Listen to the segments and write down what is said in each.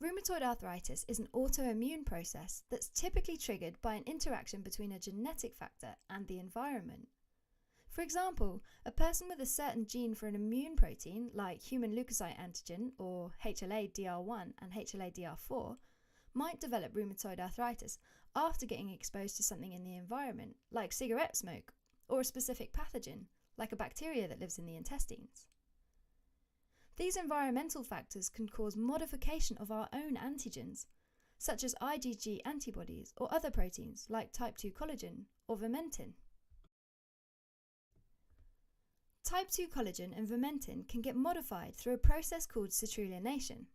Rheumatoid arthritis is an autoimmune process that's typically triggered by an interaction between a genetic factor and the environment. For example, a person with a certain gene for an immune protein like human leukocyte antigen or HLA-DR1 and HLA-DR4 might develop rheumatoid arthritis after getting exposed to something in the environment like cigarette smoke or a specific pathogen like a bacteria that lives in the intestines. These environmental factors can cause modification of our own antigens, such as IgG antibodies or other proteins like type 2 collagen or vimentin. Type 2 collagen and vimentin can get modified through a process called citrullination.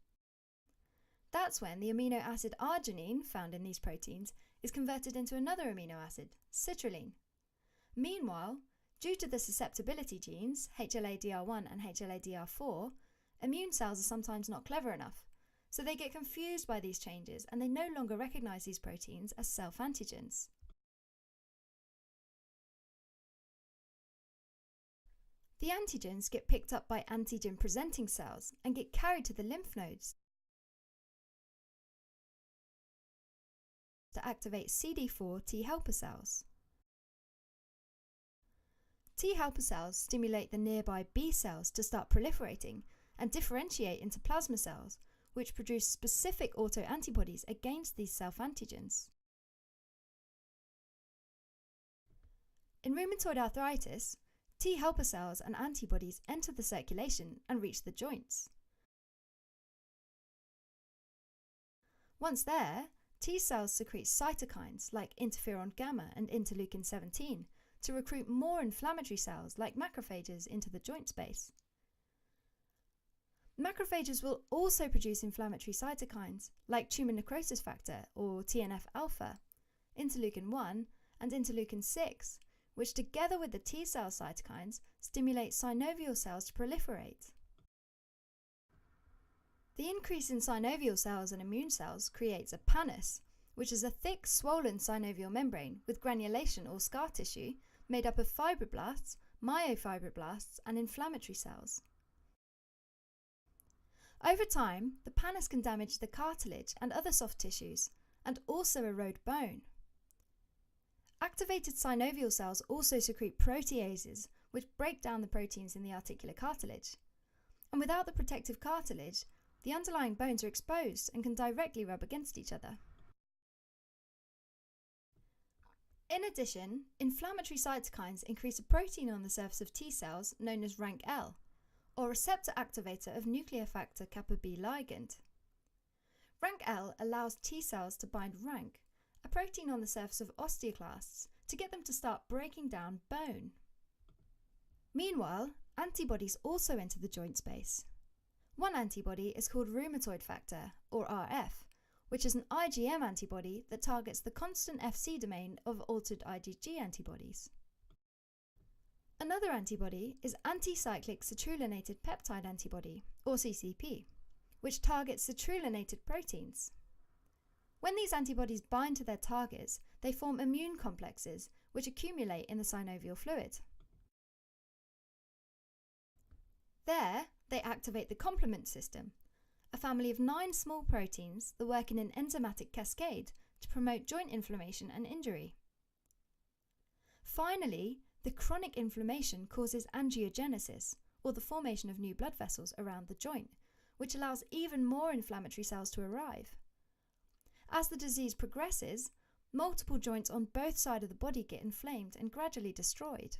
That's when the amino acid arginine found in these proteins is converted into another amino acid, citrulline. Meanwhile, due to the susceptibility genes, HLA-DR1 and HLA-DR4, immune cells are sometimes not clever enough, so they get confused by these changes and they no longer recognize these proteins as self-antigens. The antigens get picked up by antigen-presenting cells and get carried to the lymph nodes to activate CD4 T helper cells. T helper cells stimulate the nearby B cells to start proliferating and differentiate into plasma cells, which produce specific autoantibodies against these self-antigens. In rheumatoid arthritis, T helper cells and antibodies enter the circulation and reach the joints. Once there, T cells secrete cytokines like interferon gamma and interleukin 17 to recruit more inflammatory cells like macrophages into the joint space. Macrophages will also produce inflammatory cytokines like tumour necrosis factor or TNF-alpha, interleukin 1 and interleukin 6, which together with the T cell cytokines stimulate synovial cells to proliferate. The increase in synovial cells and immune cells creates a pannus, which is a thick, swollen synovial membrane with granulation or scar tissue made up of fibroblasts, myofibroblasts, and inflammatory cells. Over time, the pannus can damage the cartilage and other soft tissues, and also erode bone. Activated synovial cells also secrete proteases, which break down the proteins in the articular cartilage. And without the protective cartilage, the underlying bones are exposed and can directly rub against each other. In addition, inflammatory cytokines increase a protein on the surface of T cells known as RANKL, or receptor activator of nuclear factor kappa B ligand. RANKL allows T cells to bind RANK, a protein on the surface of osteoclasts, to get them to start breaking down bone. Meanwhile, antibodies also enter the joint space. One antibody is called rheumatoid factor, or RF, which is an IgM antibody that targets the constant Fc domain of altered IgG antibodies. Another antibody is anticyclic citrullinated peptide antibody, or CCP, which targets citrullinated proteins. When these antibodies bind to their targets, they form immune complexes which accumulate in the synovial fluid. There, they activate the complement system, a family of 9 small proteins that work in an enzymatic cascade to promote joint inflammation and injury. Finally, the chronic inflammation causes angiogenesis, or the formation of new blood vessels around the joint, which allows even more inflammatory cells to arrive. As the disease progresses, multiple joints on both sides of the body get inflamed and gradually destroyed.